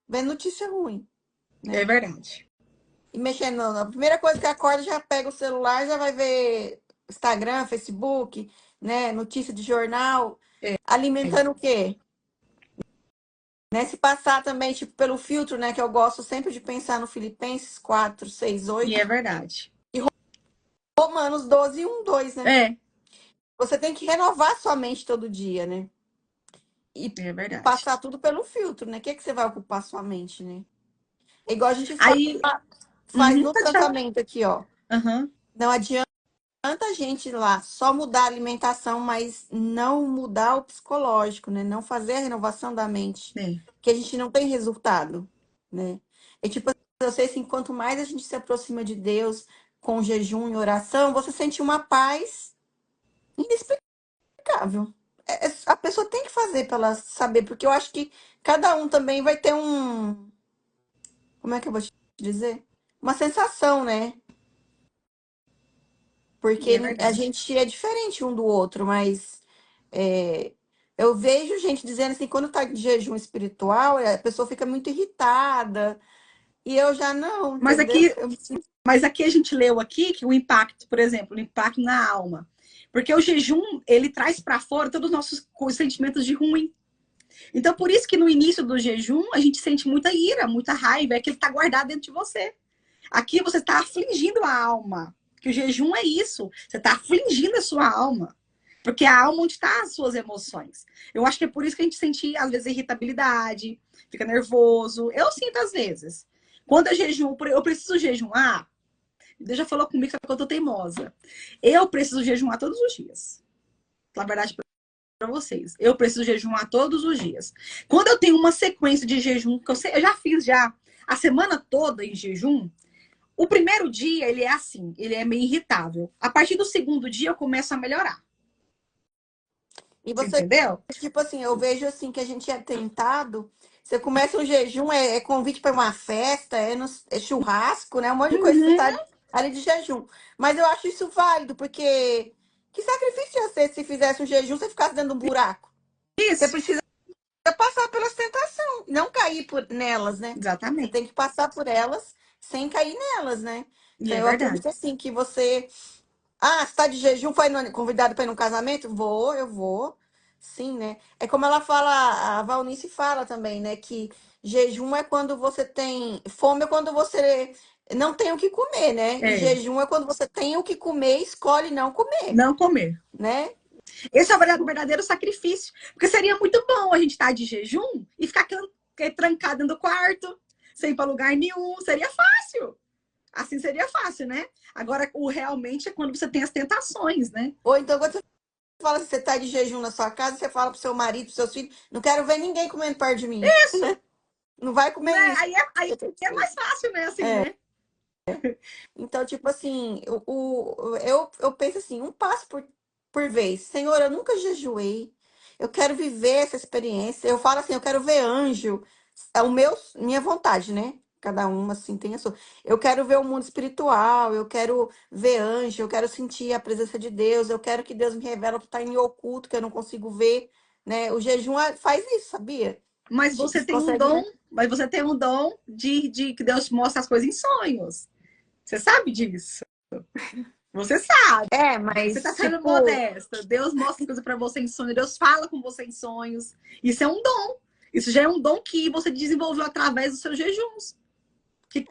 vendo notícia ruim, É né? verdade. E mexendo, a primeira coisa que acorda já pega o celular, já vai ver Instagram, Facebook, né, notícia de jornal, É. alimentando o quê? Né? Se passar também tipo pelo filtro, né, que eu gosto sempre de pensar no Filipenses 4, 6, E é 8 verdade. e Romanos 12, 1, 2, né? É. Você tem que renovar sua mente todo dia, né? E É verdade. passar tudo pelo filtro, né? O que que você vai ocupar sua mente, né? É igual a gente Aí. faz Uhum, no pode falar. tratamento aqui, ó. Uhum. Não adianta tanta gente lá só mudar a alimentação, mas não mudar o psicológico, né? Não fazer a renovação da mente, É. que a gente não tem resultado, né? É tipo, eu sei assim, quanto mais a gente se aproxima de Deus com jejum e oração, você sente uma paz inexplicável. A pessoa tem que fazer para ela saber, porque eu acho que cada um também vai ter como é que eu vou te dizer? Uma sensação, né? E é Porque a verdade. gente é diferente um do outro, mas é, eu vejo gente dizendo assim, quando tá de jejum espiritual, a pessoa fica muito irritada, e eu já não, Mas entendeu? aqui, mas aqui a gente leu aqui que o impacto, por exemplo, o impacto na alma. Porque o jejum, ele traz para fora todos os nossos sentimentos de ruim. Então, por isso que no início do jejum, a gente sente muita ira, muita raiva, é que ele está guardado dentro de você. Aqui você está afligindo a alma. Que o jejum é isso. Você está afligindo a sua alma. Porque é a alma onde está as suas emoções. Eu acho que é por isso que a gente sente, às vezes, irritabilidade, fica nervoso. Eu sinto às vezes. Quando eu jejuo, eu preciso jejuar. Deus já falou comigo que eu tô teimosa. Eu preciso jejuar todos os dias. Na verdade, para vocês. Eu preciso jejuar todos os dias. Quando eu tenho uma sequência de jejum, que eu já fiz já a semana toda em jejum, o primeiro dia, ele é assim, ele é meio irritável. A partir do segundo dia, eu começo a melhorar. E Você você, entendeu? tipo assim, eu vejo assim que a gente é tentado, você começa um jejum, é convite para uma festa, é churrasco, né? Um monte de coisa, você Uhum. tá ali de jejum. Mas eu acho isso válido, porque que sacrifício ia ser se fizesse um jejum, você ficasse dentro de um buraco? Você Isso. precisa passar pelas tentações, não cair nelas, né? Você Exatamente. tem que passar por elas sem cair nelas, né? E Então é eu verdade. acredito assim que você, você tá de jejum, foi convidado para ir num casamento? Eu vou. Sim, né? É como ela fala, a Valnice fala também, né? Que jejum é quando você tem fome, é quando você não tem o que comer, né? E É. jejum é quando você tem o que comer e escolhe não comer, Não comer. né? Esse é o verdadeiro sacrifício. Porque seria muito bom a gente estar de jejum e ficar trancado dentro do quarto, sem ir para lugar nenhum. Seria fácil. Assim seria fácil, né? Agora, o realmente é quando você tem as tentações, né? Ou então quando você fala que você tá de jejum na sua casa, você fala pro seu marido, pros seus filhos, não quero ver ninguém comendo perto de mim. Isso, Não vai né? comer isso. Aí é mais fácil, né? Assim, né? Então, tipo assim, eu penso assim, um passo por vez. Senhor, eu nunca jejuei. Eu quero viver essa experiência. Eu falo assim, eu quero ver anjo. É minha vontade, né? Cada uma assim tem a sua. Eu quero ver o mundo espiritual, eu quero ver anjo, eu quero sentir a presença de Deus, eu quero que Deus me revele o que está em oculto, que eu não consigo ver, né? O jejum faz isso, sabia? Mas você Você tem um consegue dom, ver. mas você tem um dom de que Deus mostra as coisas em sonhos. Você sabe disso. Você sabe. É, Você tá mas sendo tipo, modesta. Deus mostra as coisas para você em sonhos. Deus fala com você em sonhos. Isso é um dom. Isso já é um dom que você desenvolveu através dos seus jejuns. Que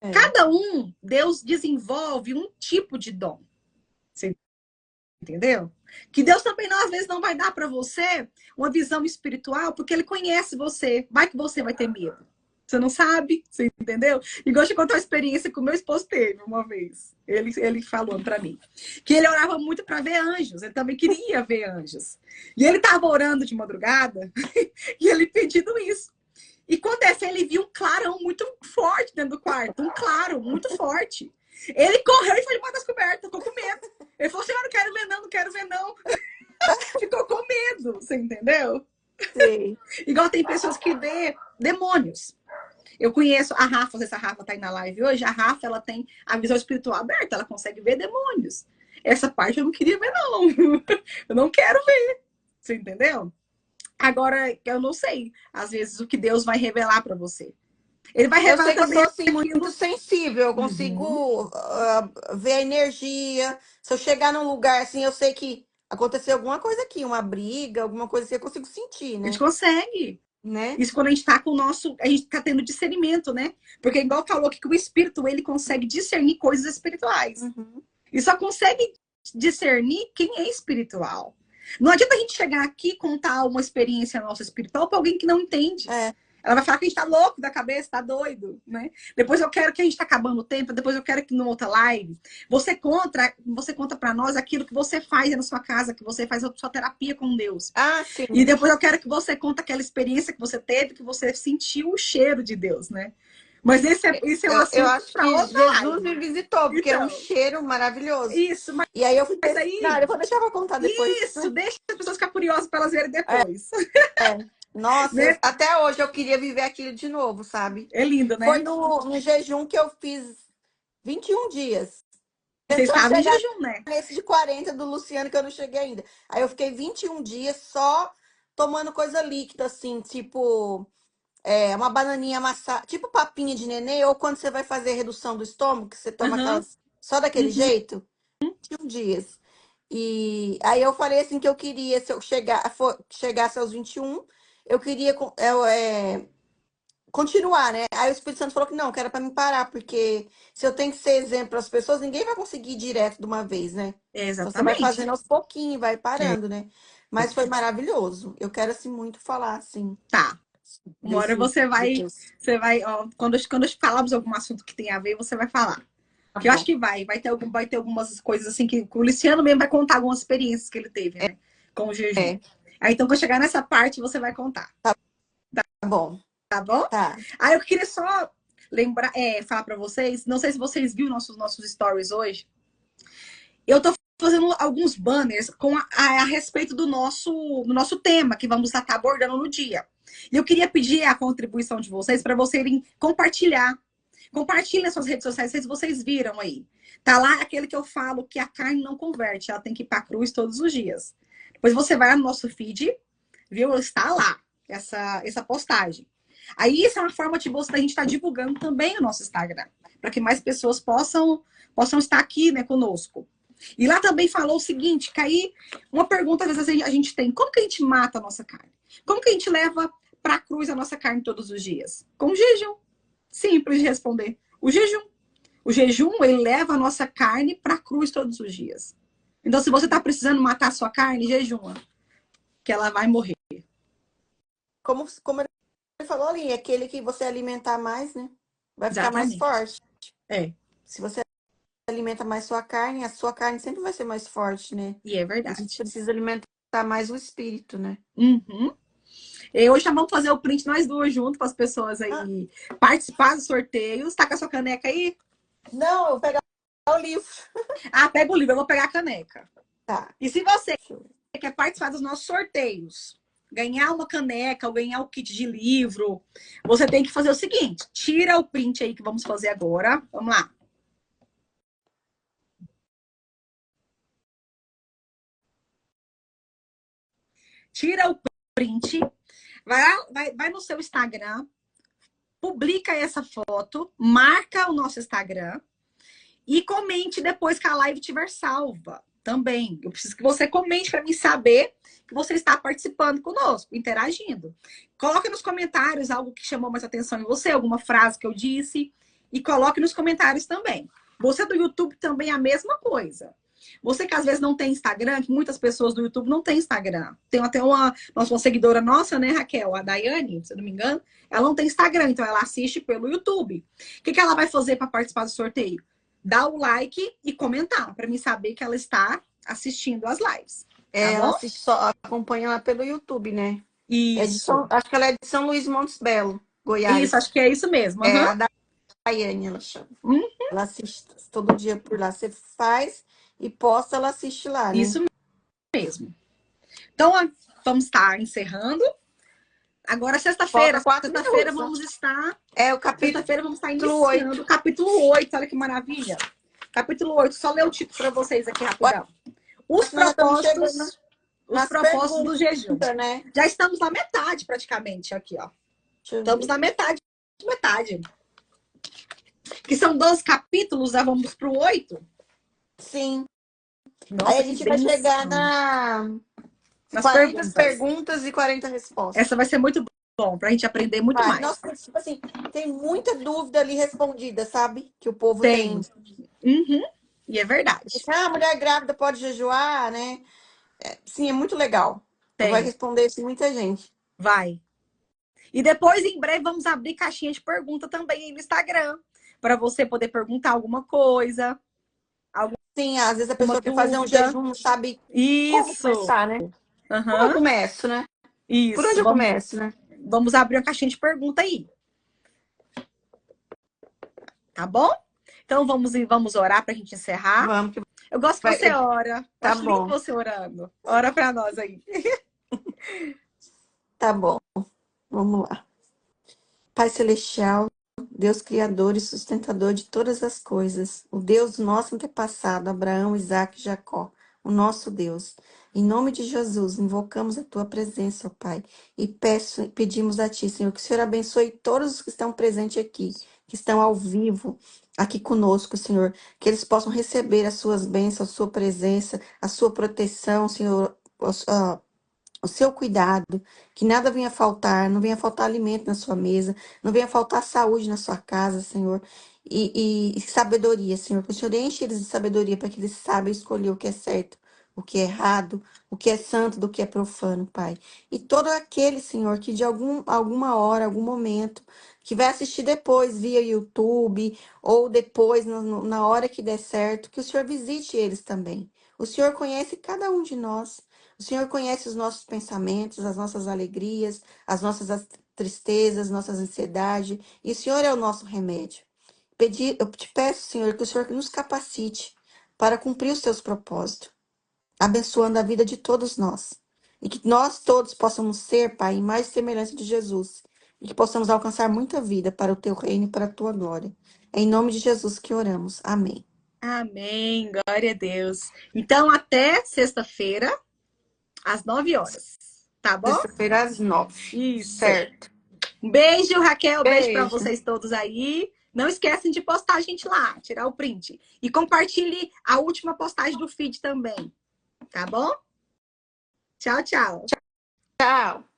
é, cada um, Deus desenvolve um tipo de dom. Você entendeu? Que Deus também, não, às vezes, não vai dar para você uma visão espiritual, porque Ele conhece você. Vai que você vai ter medo. Você não sabe, você entendeu? Igual eu contar uma experiência que o meu esposo teve uma vez. Ele falou para mim que ele orava muito para ver anjos. Ele também queria ver anjos. E ele estava orando de madrugada e ele pedindo isso. E quando é ele viu um clarão muito forte dentro do quarto. Um claro muito forte. Ele correu e foi debaixo das cobertas. Ficou com medo. Ele falou assim: eu não quero ver, não, não quero ver, não. Ficou com medo, você entendeu? sei. Igual tem pessoas que vê demônios. Eu conheço a Rafa, não sei se a Rafa tá aí na live hoje. A Rafa, ela tem a visão espiritual aberta, ela consegue ver demônios. Essa parte eu não queria ver, não. Eu não quero ver. Você entendeu? Agora, eu não sei, às vezes, o que Deus vai revelar para você. Ele vai Eu revelar sei que eu também sou assim muito aquilo. sensível, eu Uhum. consigo ver a energia. Se eu chegar num lugar assim, eu sei que aconteceu alguma coisa aqui, uma briga, alguma coisa assim, eu consigo sentir, A gente né? consegue. Né? Isso quando a gente tá com o nosso. A gente tá tendo discernimento, né? Porque, igual falou aqui, que o espírito ele consegue discernir coisas espirituais. Uhum. E só consegue discernir quem é espiritual. Não adianta a gente chegar aqui e contar uma experiência nossa espiritual para alguém que não entende. É. Ela vai falar que a gente tá louco da cabeça, tá doido, né? Depois eu quero que a gente tá acabando o tempo, depois eu quero que numa outra live você conta para nós aquilo que você faz na sua casa, que você faz a sua terapia com Deus. Ah, E sim. depois eu quero que você conte aquela experiência que você teve, que você sentiu o cheiro de Deus, né? Mas esse é um Eu assunto acho para que outra Jesus me live. visitou, porque é um Então, cheiro maravilhoso. isso, E aí eu fui mas pesquisar, aí, eu vou deixar pra contar depois. isso, deixa as pessoas ficar curiosas para elas verem É, depois. nossa, Né? até hoje eu queria viver aquilo de novo, sabe? É lindo, Foi né? no jejum que eu fiz 21 dias. Você Tentando estava em chegar jejum, né? nesse de 40 do Luciano que eu não cheguei ainda. Aí eu fiquei 21 dias só tomando coisa líquida, assim, tipo uma bananinha amassada, tipo papinha de nenê, ou quando você vai fazer redução do estômago, que você toma Aham, aquelas só daquele uhum. jeito. 21 dias. E aí eu falei assim que eu queria, se eu chegasse aos 21, eu queria continuar, né? Aí o Espírito Santo falou que não, que era para me parar, porque se eu tenho que ser exemplo para as pessoas, ninguém vai conseguir ir direto de uma vez, né? É, Então você vai exatamente. fazendo aos pouquinhos, vai É, parando, né? Mas foi maravilhoso. Eu quero assim muito falar assim tá. Uma hora desse depois. você vai, ó, quando falarmos algum assunto que tem a ver, você vai falar. Tá Que eu acho bom. que vai ter algumas coisas assim que o Luciano mesmo vai contar algumas experiências que ele teve, né? Com o jejum. É, Aí então, quando chegar nessa parte, você vai contar, tá bom. tá bom? Tá. Aí eu queria só lembrar, falar para vocês, não sei se vocês viram nossos stories hoje. Eu tô fazendo alguns banners a respeito do nosso tema que vamos estar abordando no dia. E eu queria pedir a contribuição de vocês para vocês compartilhar. Compartilhem nas suas redes sociais, se vocês viram aí. Tá lá aquele que eu falo que a carne não converte, ela tem que ir para cruz todos os dias. Depois você vai no nosso feed, viu? Está lá essa postagem. Aí isso é uma forma de você da gente estar divulgando também o nosso Instagram, para que mais pessoas possam estar aqui, né, conosco. E lá também falou o seguinte, que aí uma pergunta às vezes a gente tem, como que a gente mata a nossa carne? Como que a gente leva para a cruz a nossa carne todos os dias? Com jejum. Simples de responder. O jejum. O jejum, ele leva a nossa carne para a cruz todos os dias. Então, se você está precisando matar a sua carne, jejuma, que ela vai morrer. Como ele falou ali, aquele que você alimentar mais, né? Vai ficar mais Exatamente. forte. É, Se você alimenta mais sua carne, a sua carne sempre vai ser mais forte, né? e é A gente verdade. precisa alimentar mais o espírito, né? Uhum. E hoje já vamos fazer o print nós duas juntos para as pessoas Ah, aí participar dos sorteios. Tá com a sua caneca aí? não, eu vou pegar o livro. Ah, pega o livro, eu vou pegar a caneca. Tá. E se você Deixa eu ver. quer participar dos nossos sorteios, ganhar uma caneca ou ganhar o kit de livro, você tem que fazer o seguinte, tira o print aí que vamos fazer agora. Vamos lá. Tira o print, vai no seu Instagram, publica essa foto, marca o nosso Instagram e comente depois que a live estiver salva também. Eu preciso que você comente para mim saber que você está participando conosco, interagindo. Coloque nos comentários algo que chamou mais atenção em você, alguma frase que eu disse, e coloque nos comentários também. Você do YouTube também é a mesma coisa. Você que às vezes não tem Instagram, que muitas pessoas do YouTube não têm Instagram. Tem até uma seguidora nossa, né, Raquel, a Daiane, se eu não me engano, ela não tem Instagram, então ela assiste pelo YouTube. O que ela vai fazer para participar do sorteio? Dar o like e comentar, para mim saber que ela está assistindo as lives. Tá Ela bom? assiste só, acompanha ela pelo YouTube, né? Isso. Acho que ela é de São Luís Montes Belo, Goiás. Isso, acho que é isso mesmo. É Uhum. a Daiane, ela chama. Hum? Ela assiste todo dia por lá. Você faz e posta, ela assiste lá, né? Isso mesmo. Então, vamos estar encerrando. Agora, sexta-feira, vamos estar. É o capítulo. Sexta-feira vamos estar iniciando o capítulo 8. Olha que maravilha. Capítulo 8. Só ler o título para vocês aqui rapidão. Os propósitos do jejum. Né? Já estamos na metade, praticamente, aqui, ó. Estamos na metade. Que são 12 capítulos, já vamos pro 8. Sim. Nossa, aí a gente vai chegar nas 40 perguntas e 40 respostas. Essa vai ser muito bom, pra gente aprender muito mais. Nossa, tipo assim, tem muita dúvida ali respondida, sabe? Que o povo tem. Uhum. E é verdade. A mulher grávida pode jejuar, né? Sim, é muito legal. Vai responder isso muita gente. Vai. E depois, em breve, vamos abrir caixinha de pergunta também aí no Instagram. Para você poder perguntar alguma coisa. Sim, às vezes a pessoa quer fazer um jejum, não sabe como começar, né? Uhum. Como eu começo, né? Isso. Por onde eu começo, né? Vamos abrir uma caixinha de pergunta aí. Tá bom? Então vamos orar pra gente encerrar. Vamos. Eu gosto que você ora. Tá acho bom. lindo você orando. Ora pra nós aí. Tá bom. Vamos lá. Pai Celestial, Deus Criador e Sustentador de todas as coisas, o Deus do nosso antepassado, Abraão, Isaque e Jacó, o nosso Deus. Em nome de Jesus, invocamos a Tua presença, ó Pai, e pedimos a Ti, Senhor, que o Senhor abençoe todos os que estão presentes aqui, que estão ao vivo aqui conosco, Senhor, que eles possam receber as Suas bênçãos, a Sua presença, a Sua proteção, Senhor, o seu cuidado, que nada venha faltar, não venha faltar alimento na sua mesa, não venha faltar saúde na sua casa, Senhor, e sabedoria, Senhor, que o Senhor enche eles de sabedoria para que eles saibam escolher o que é certo, o que é errado, o que é santo, do que é profano, Pai. E todo aquele, Senhor, que de alguma hora, algum momento, que vai assistir depois via YouTube, ou depois, na hora que der certo, que o Senhor visite eles também. O Senhor conhece cada um de nós. O Senhor conhece os nossos pensamentos, as nossas alegrias, as nossas tristezas, nossas ansiedades, e o Senhor é o nosso remédio. Eu te peço, Senhor, que o Senhor nos capacite para cumprir os seus propósitos, abençoando a vida de todos nós. E que nós todos possamos ser, Pai, em mais semelhança de Jesus, e que possamos alcançar muita vida para o teu reino e para a tua glória. É em nome de Jesus que oramos. Amém. Amém. Glória a Deus. Então, até sexta-feira, às 9 horas. Tá bom? Sexta-feira às 9. Isso. Certo. Um beijo, Raquel. Beijo para vocês todos aí. Não esquecem de postar a gente lá, tirar o print. E compartilhe a última postagem do feed também. Tá bom? Tchau, tchau. Tchau.